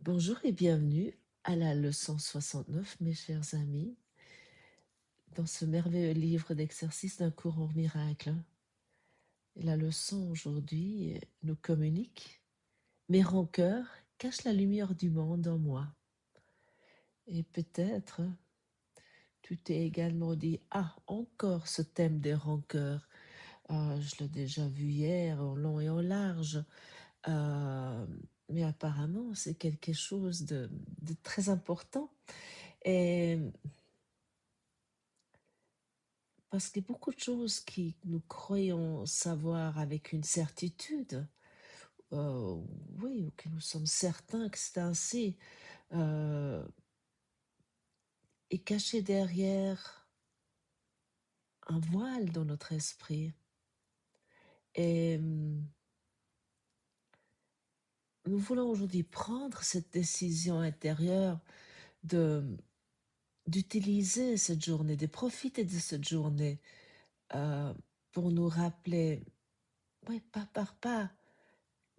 Bonjour et bienvenue à la leçon 69, mes chers amis, dans ce merveilleux livre d'exercices d'un cours en miracle. Et la leçon aujourd'hui nous communique: mes rancœurs cachent la lumière du monde en moi. Et peut-être tu t'es également dit: ah, encore ce thème des rancœurs. Je l'ai déjà vu hier en long et en large. Mais apparemment, c'est quelque chose de très important. Et parce qu'il y a beaucoup de choses qui nous croyons savoir avec une certitude, euh, oui, ou que nous sommes certains que c'est ainsi, euh, est caché derrière un voile dans notre esprit. Et nous voulons aujourd'hui prendre cette décision intérieure de d'utiliser cette journée, de profiter de cette journée euh, pour nous rappeler, oui, pas par pas,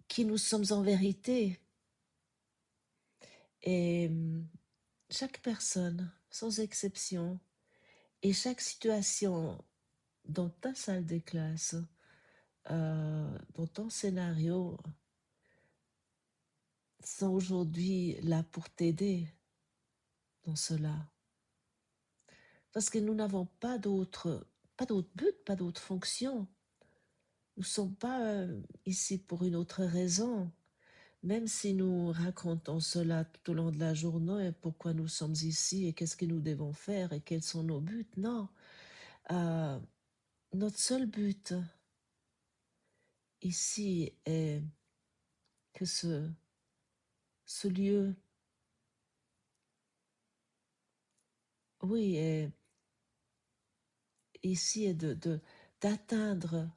qui nous sommes en vérité. Et chaque personne, sans exception, et chaque situation dans ta salle de classe, dans ton scénario, sont aujourd'hui là pour t'aider dans cela. Parce que nous n'avons pas d'autre but, pas d'autre fonction. Nous ne sommes pas ici pour une autre raison. Même si nous racontons cela tout au long de la journée, et pourquoi nous sommes ici et qu'est-ce que nous devons faire et quels sont nos buts, non. Notre seul but ici est que ce lieu, oui, ici est d'atteindre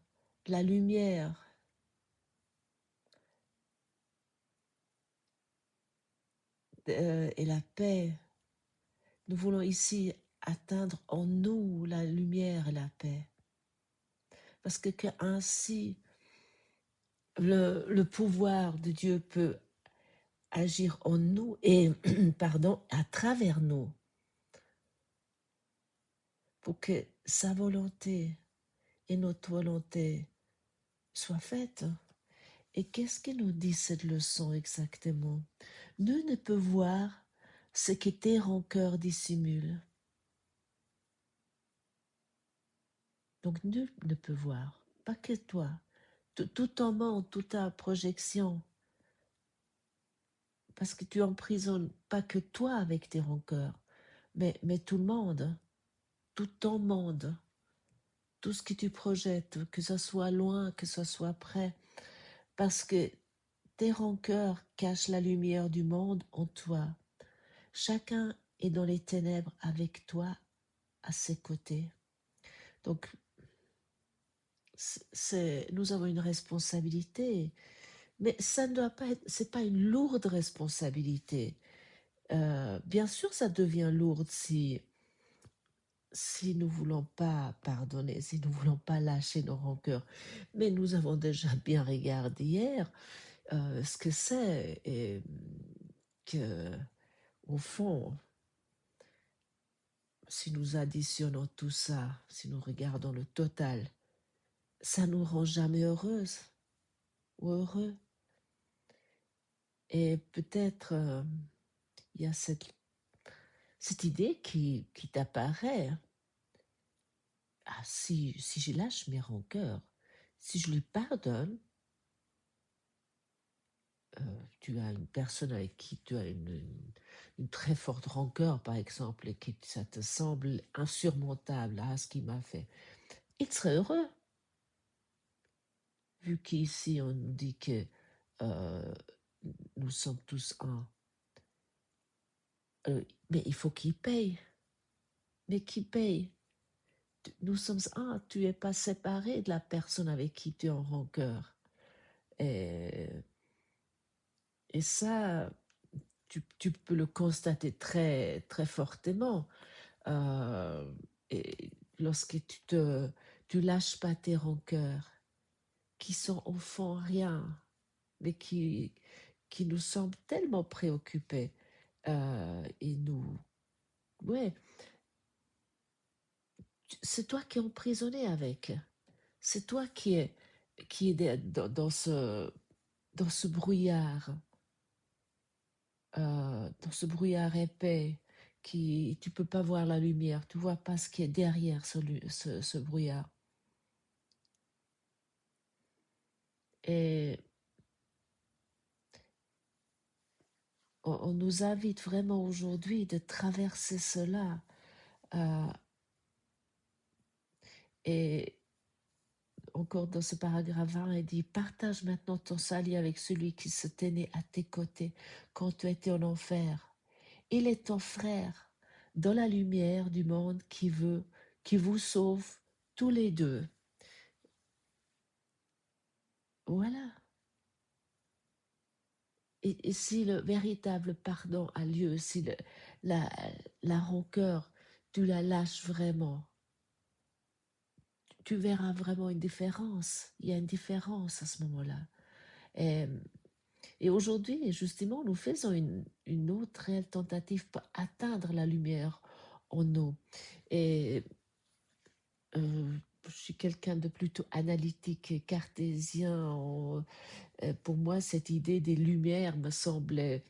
la lumière et la paix. Nous voulons ici atteindre en nous la lumière et la paix. Parce que ainsi, le pouvoir de Dieu peut agir en nous et, pardon, à travers nous, pour que sa volonté et notre volonté soient faites. Et qu'est-ce que nous dit cette leçon exactement? Nul ne peut voir ce que tes rancœurs dissimulent. Donc nul ne peut voir, pas que toi. Tout ton monde, toute ta projection. Parce que tu emprisonnes pas que toi avec tes rancœurs, mais tout le monde, tout ton monde, tout ce que tu projettes, que ce soit loin, que ce soit près. Parce que tes rancœurs cachent la lumière du monde en toi. Chacun est dans les ténèbres avec toi à ses côtés. Donc, nous avons une responsabilité, mais ça ne doit pas être, c'est pas une lourde responsabilité. Bien sûr, ça devient lourd si nous voulons pas pardonner, si nous voulons pas lâcher nos rancœurs. Mais nous avons déjà bien regardé hier ce que c'est et que, au fond, si nous additionnons tout ça, si nous regardons le total, ça nous rend jamais heureuse ou heureux. Et peut-être il y a cette idée qui t'apparaît. Ah, si je lâche mes rancœurs, si je lui pardonne, tu as une personne avec qui tu as une très forte rancœur, par exemple, et que ça te semble insurmontable, ce qu'il m'a fait. Il serait heureux, vu qu'ici on nous dit que euh, nous sommes tous un. Mais il faut qu'il paye. Mais qui paye? Nous sommes un, tu n'es pas séparé de la personne avec qui tu es en rancœur. Et, et ça, tu peux le constater très, très fortement. Et lorsque tu lâches pas tes rancœurs, qui sont au fond rien, mais qui qui nous semble tellement préoccupé. Et nous, ouais, c'est toi qui es emprisonné avec. C'est toi qui est dans ce brouillard, dans ce brouillard épais, qui tu peux pas voir la lumière, tu vois pas ce qui est derrière ce brouillard. Et on nous invite vraiment aujourd'hui de traverser cela. euh, et encore dans ce paragraphe 20, il dit: partage maintenant ton salut avec celui qui se tenait à tes côtés quand tu étais en enfer. Il est ton frère dans la lumière du monde qui vous sauve tous les deux. Voilà. Et si le véritable pardon a lieu, si la, la rancœur, tu la lâches vraiment, tu verras vraiment une différence. Il y a une différence à ce moment-là. Et, et aujourd'hui, justement, nous faisons une autre réelle tentative pour atteindre la lumière en nous. Et je suis quelqu'un de plutôt analytique et cartésien. Pour moi, cette idée des lumières me semblait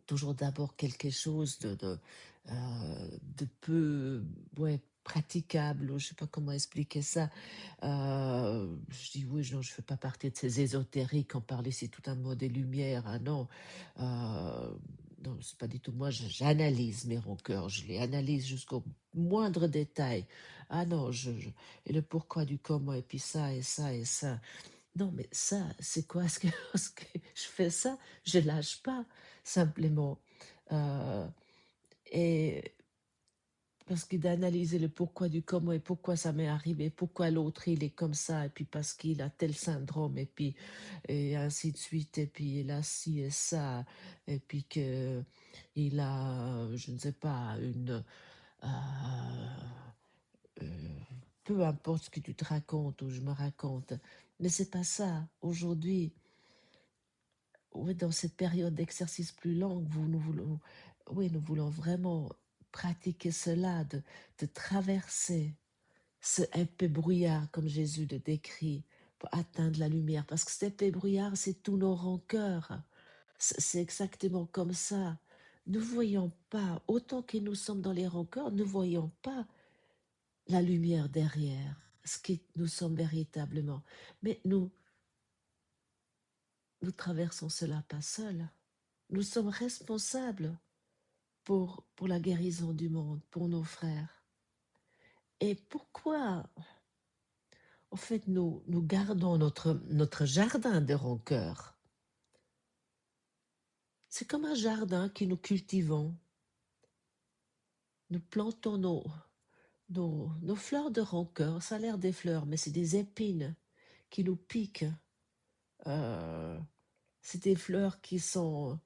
toujours d'abord quelque chose de peu, ouais, praticable, ou je sais pas comment expliquer ça. Je dis oui, non, je fais pas partie de ces ésotériques, on parle ici tout un mot des lumières, ah non. Non, c'est pas du tout moi, j'analyse mes rancœurs, je les analyse jusqu'au moindre détail. Ah non, et le pourquoi du comment, et puis ça, et ça, et ça. Non, mais ça, c'est quoi ce que je fais ça? Je lâche pas, simplement. Euh, et parce que d'analyser le pourquoi du comment et pourquoi ça m'est arrivé, pourquoi l'autre il est comme ça, et puis parce qu'il a tel syndrome, et puis et ainsi de suite, et puis il a ci et ça, et puis que il a, je ne sais pas, euh, peu importe ce que tu te racontes ou je me raconte, mais c'est pas ça. Aujourd'hui, oui, dans cette période d'exercice plus longue, nous voulons, oui, nous voulons vraiment pratiquer cela, de traverser ce épais brouillard, comme Jésus le décrit, pour atteindre la lumière. Parce que cet épais brouillard, c'est tous nos rancœurs. C'est exactement comme ça. Ne voyons pas, autant que nous sommes dans les rancœurs, ne voyons pas la lumière derrière, ce que nous sommes véritablement. Mais nous traversons cela pas seuls. Nous sommes responsables pour la guérison du monde, pour nos frères. Et pourquoi, en fait, nous gardons notre jardin de rancœur? C'est comme un jardin que nous cultivons. Nous plantons nos fleurs de rancœur. Ça a l'air des fleurs, mais c'est des épines qui nous piquent. Euh, c'est des fleurs qui sont,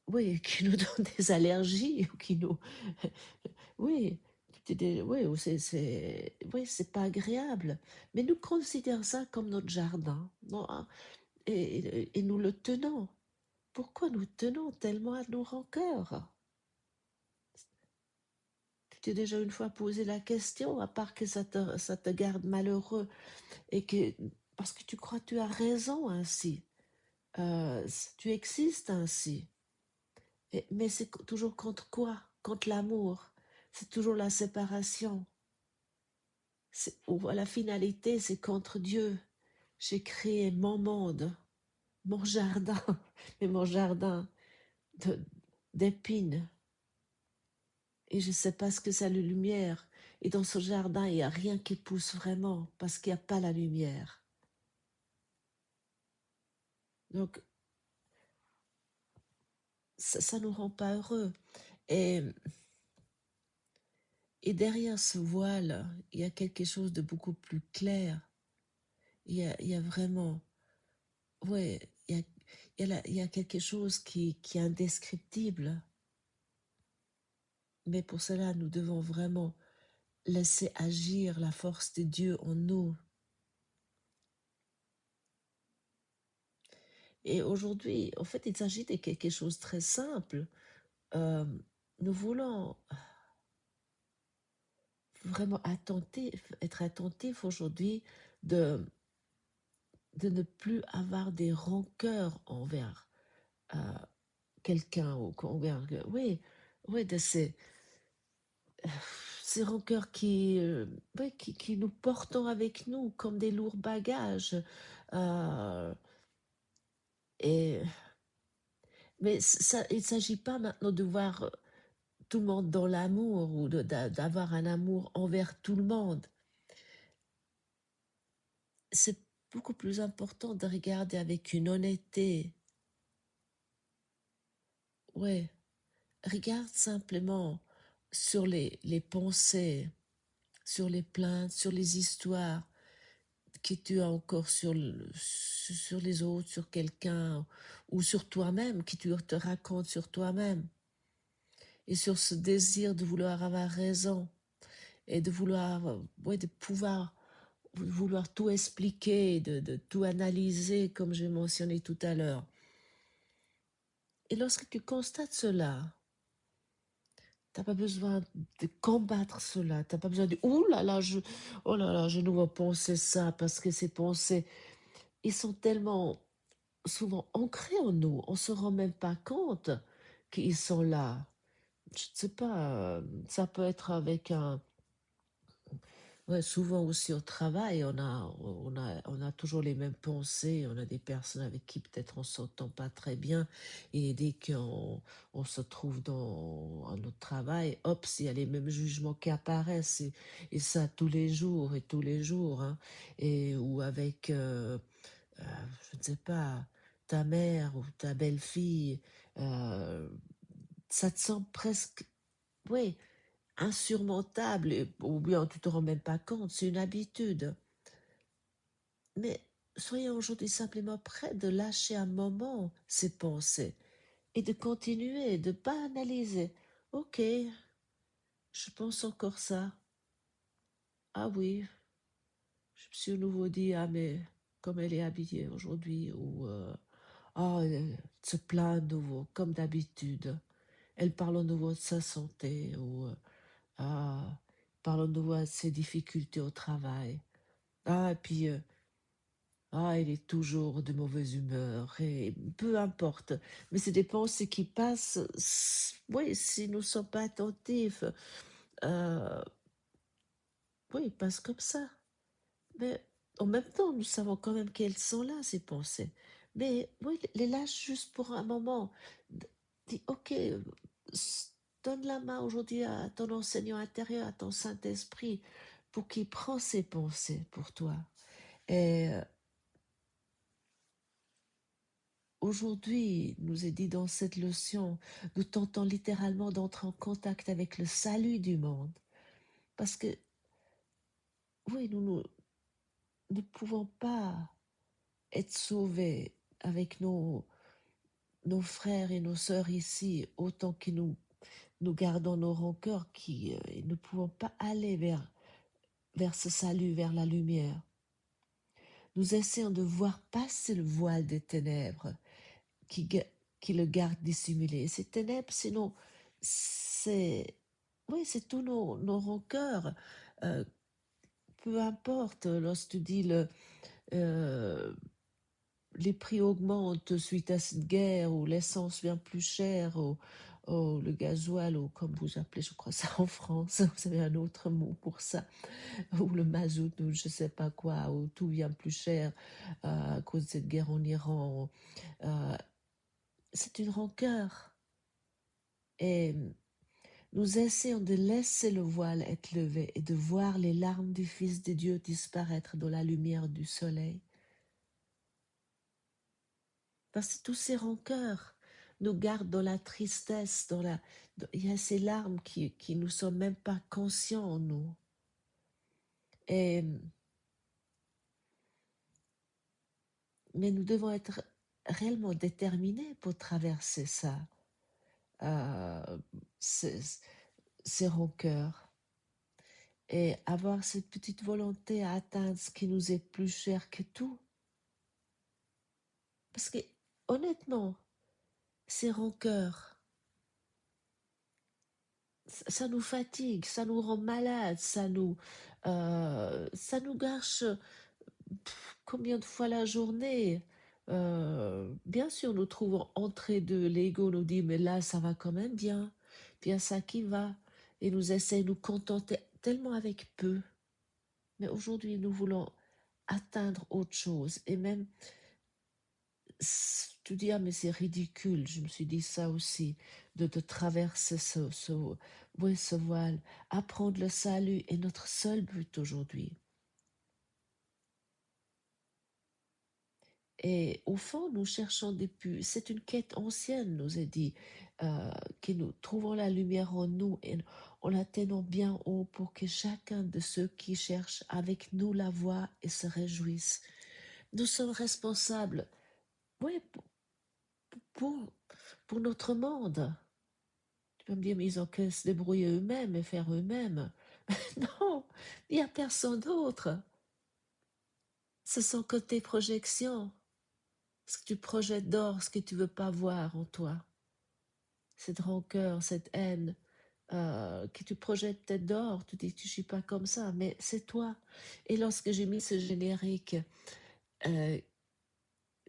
oui, qui nous donnent des allergies, ou qui nous, oui, oui, oui, c'est pas agréable. Mais nous considérons ça comme notre jardin. Non, hein, et nous le tenons. Pourquoi nous tenons tellement à nos rancœurs? Tu t'es déjà une fois posé la question, à part que ça te garde malheureux, et que, parce que tu crois que tu as raison ainsi, tu existes ainsi. Mais c'est toujours contre quoi? Contre l'amour. C'est toujours la séparation. Ou la finalité, c'est contre Dieu. J'ai créé mon monde, mon jardin, mais mon jardin d'épines. Et je ne sais pas ce que c'est la lumière. Et dans ce jardin, il n'y a rien qui pousse vraiment parce qu'il n'y a pas la lumière. Donc, ça ne nous rend pas heureux. Et, et derrière ce voile, il y a quelque chose de beaucoup plus clair. Il y a vraiment, ouais, il y a quelque chose qui est indescriptible. Mais pour cela, nous devons vraiment laisser agir la force de Dieu en nous. Et aujourd'hui, en fait, il s'agit de quelque chose de très simple. Euh, Nous voulons vraiment être attentifs aujourd'hui de, de ne plus avoir des rancœurs envers euh, quelqu'un ou envers... Oui, oui, de ces rancœurs oui, qui nous portons avec nous comme des lourds bagages. Euh, et, mais ça, il ne s'agit pas maintenant de voir tout le monde dans l'amour ou d'avoir un amour envers tout le monde. C'est beaucoup plus important de regarder avec une honnêteté. Ouais, regarde simplement sur les pensées, sur les plaintes, sur les histoires que tu as encore sur les autres, sur quelqu'un ou sur toi-même, que tu te racontes sur toi-même. Et sur ce désir de vouloir avoir raison et de vouloir, ouais, de pouvoir vouloir tout expliquer, de tout analyser, comme j'ai mentionné tout à l'heure. Et lorsque tu constates cela, tu n'as pas besoin de combattre cela. Tu n'as pas besoin de oh là là, je ne vais penser ça parce que ces pensées, ils sont tellement souvent ancrés en nous. On ne se rend même pas compte qu'ils sont là. Je ne sais pas, ça peut être avec un, ouais, souvent aussi au travail, on a toujours les mêmes pensées. On a des personnes avec qui peut-être on s'entend pas très bien. Et dès qu'on se trouve dans notre travail, hop, il y a les mêmes jugements qui apparaissent. Et ça tous les jours et tous les jours. Hein. Ou avec, euh, je ne sais pas, ta mère ou ta belle-fille. euh, Ça te semble presque, oui, insurmontable, ou bien tu te rends même pas compte, c'est une habitude. Mais soyons aujourd'hui simplement prêts de lâcher un moment ces pensées et de continuer, de pas analyser. Ok, je pense encore ça. Ah oui, je me suis à nouveau dit, ah mais comme elle est habillée aujourd'hui, ou ah, elle se plaint de nouveau, comme d'habitude. Elle parle à nouveau de sa santé, ou ah, parle à nouveau de ses difficultés au travail. Ah, et puis, ah, il est toujours de mauvaise humeur, et peu importe. Mais c'est des pensées qui passent, oui, si nous ne sommes pas attentifs, euh, oui, ils passent comme ça. Mais en même temps, nous savons quand même qu'elles sont là, ces pensées. Mais oui, les lâche juste pour un moment. Dis, ok, donne la main aujourd'hui à ton enseignant intérieur, à ton Saint-Esprit, pour qu'il prenne ces pensées pour toi. Et aujourd'hui, nous est dit dans cette leçon, nous tentons littéralement d'entrer en contact avec le salut du monde. Parce que, oui, nous ne pouvons pas être sauvés avec nos frères et nos sœurs ici, autant que nous gardons nos rancœurs, nous ne pouvons pas aller vers ce salut, vers la lumière. Nous essayons de voir passer le voile des ténèbres qui, qui le garde dissimulé. Ces ténèbres, sinon, c'est, oui, c'est tous nos rancœurs. Euh, Peu importe, lorsque tu dis euh, les prix augmentent suite à cette guerre, ou l'essence vient plus chère, ou le gasoil, ou comme vous appelez, je crois ça en France, vous avez un autre mot pour ça, ou le mazout, ou je sais pas quoi, ou tout vient plus cher à cause de cette guerre en Iran. Euh, c'est une rancœur. Et nous essayons de laisser le voile être levé et de voir les larmes du Fils de Dieu disparaître dans la lumière du soleil. Parce que tous ces rancœurs nous gardent dans la tristesse, il y a ces larmes qui nous sont même pas conscients en nous. Et, mais nous devons être réellement déterminés pour traverser ça, euh, ces, ces rancœurs, et avoir cette petite volonté à atteindre ce qui nous est plus cher que tout. Parce que honnêtement, ces rancœurs, ça nous fatigue, ça nous rend malades, ça nous gâche combien de fois la journée. Bien sûr, nous trouvons entre deux, l'ego nous dit, mais là, ça va quand même bien, bien ça qui va, et nous essayons de nous contenter tellement avec peu. Mais aujourd'hui, nous voulons atteindre autre chose, et même tu dis, ah, mais c'est ridicule, je me suis dit ça aussi, de traverser oui, ce voile. Apprendre le salut est notre seul but aujourd'hui. Et au fond, nous cherchons depuis, c'est une quête ancienne, nous est dit, que nous trouvons la lumière en nous et en la tenons bien haut pour que chacun de ceux qui cherchent avec nous la voient et se réjouissent. Nous sommes responsables, oui, pour, pour notre monde. Tu peux me dire, mais ils ont qu'à se débrouiller eux-mêmes et faire eux-mêmes. Non, il n'y a personne d'autre. Ce sont que tes projections, ce que tu projettes d'or, ce que tu veux pas voir en toi. Cette rancœur, cette haine que tu projettes peut-être dehors, tu dis, je suis pas comme ça, mais c'est toi. Et lorsque j'ai mis ce générique, euh,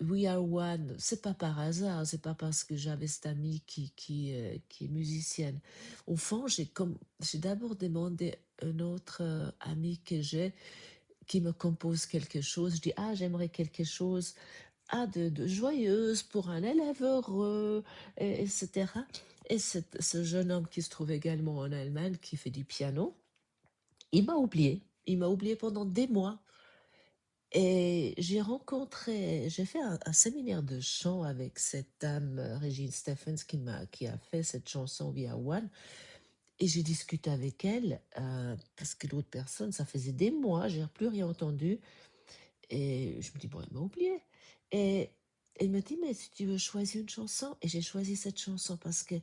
We Are One, c'est pas par hasard, c'est pas parce que j'avais cette amie qui est musicienne. Au fond, j'ai d'abord demandé un autre ami que j'ai qui me compose quelque chose. Je dis, ah, j'aimerais quelque chose de joyeuse pour un élève heureux, etc. Et ce jeune homme qui se trouve également en Allemagne, qui fait du piano, il m'a oublié. Il m'a oublié pendant des mois. Et j'ai fait un séminaire de chant avec cette dame, Regine Stephens, qui a fait cette chanson via One. Et j'ai discuté avec elle, parce que l'autre personne, ça faisait des mois, j'ai plus rien entendu. Et je me dis, bon, elle m'a oublié. Et elle me dit, mais si tu veux choisir une chanson, et j'ai choisi cette chanson parce que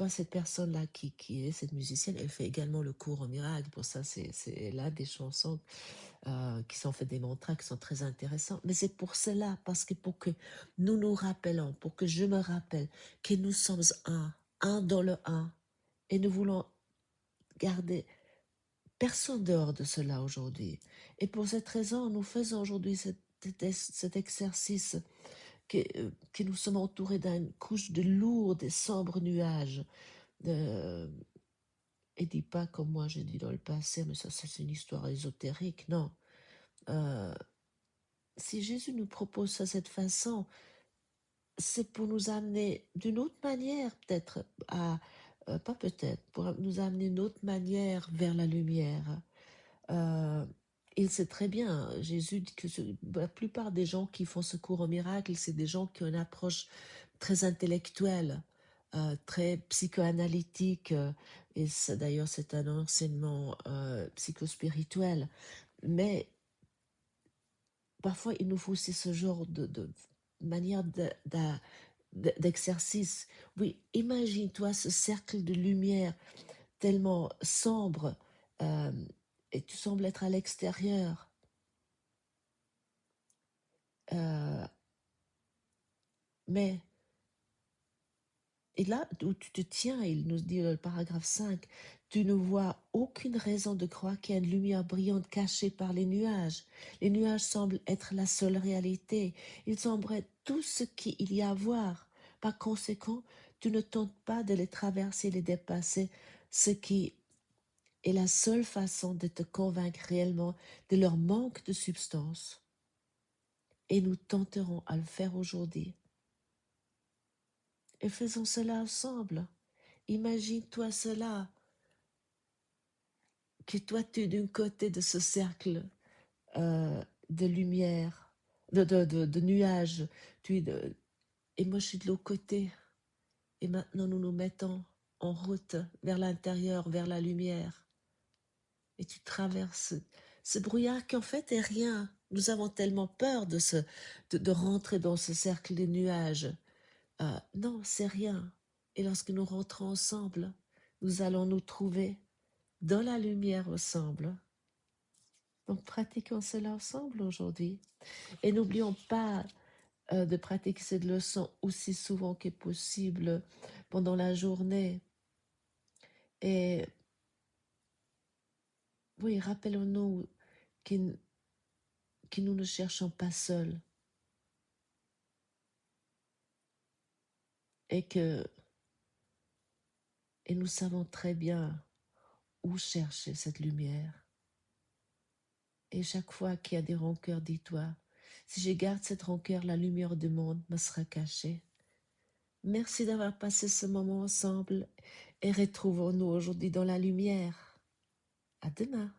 cette personne-là qui est cette musicienne, elle fait également le cours au miracle. Pour ça, c'est là des chansons qui sont faites des mantras qui sont très intéressants. Mais c'est pour cela, parce que pour que nous nous rappelons, pour que je me rappelle que nous sommes un dans le un, et nous voulons garder personne dehors de cela aujourd'hui. Et pour cette raison, nous faisons aujourd'hui cet exercice que nous sommes entourés d'une couche de lourds et sombres nuages. Et dis pas comme moi j'ai dit dans le passé, mais ça c'est une histoire ésotérique, non. Euh, si Jésus nous propose ça de cette façon, c'est pour nous amener d'une autre manière, peut-être, pas peut-être, pour nous amener d'une autre manière vers la lumière. Euh, il sait très bien, Jésus dit que la plupart des gens qui font ce cours au miracle, c'est des gens qui ont une approche très intellectuelle, très psychoanalytique, et d'ailleurs c'est un enseignement psychospirituel. Mais parfois il nous faut aussi ce genre de manière d'exercice. Oui, imagine-toi ce cercle de lumière tellement sombre, euh, et tu sembles être à l'extérieur. Mais, et là où tu te tiens, il nous dit dans le paragraphe 5, tu ne vois aucune raison de croire qu'il y a une lumière brillante cachée par les nuages. Les nuages semblent être la seule réalité. Ils semblent être tout ce qu'il y a à voir. Par conséquent, tu ne tentes pas de les traverser, les dépasser, ce qui est la seule façon de te convaincre réellement de leur manque de substance. Et nous tenterons à le faire aujourd'hui. Et faisons cela ensemble. Imagine-toi cela, que toi tu es d'un côté de ce cercle de lumière, de nuages, et moi je suis de l'autre côté. Et maintenant nous nous mettons en route vers l'intérieur, vers la lumière. Et tu traverses ce brouillard qui en fait est rien. Nous avons tellement peur de rentrer dans ce cercle des nuages. Non, c'est rien. Et lorsque nous rentrons ensemble, nous allons nous trouver dans la lumière ensemble. Donc pratiquons cela ensemble aujourd'hui. Et n'oublions pas de pratiquer cette leçon aussi souvent que possible pendant la journée. Et oui, rappelons-nous que, que nous ne cherchons pas seuls et nous savons très bien où chercher cette lumière. Et chaque fois qu'il y a des rancœurs, dis-toi, si je garde cette rancœur, la lumière du monde me sera cachée. Merci d'avoir passé ce moment ensemble et retrouvons-nous aujourd'hui dans la lumière. À demain.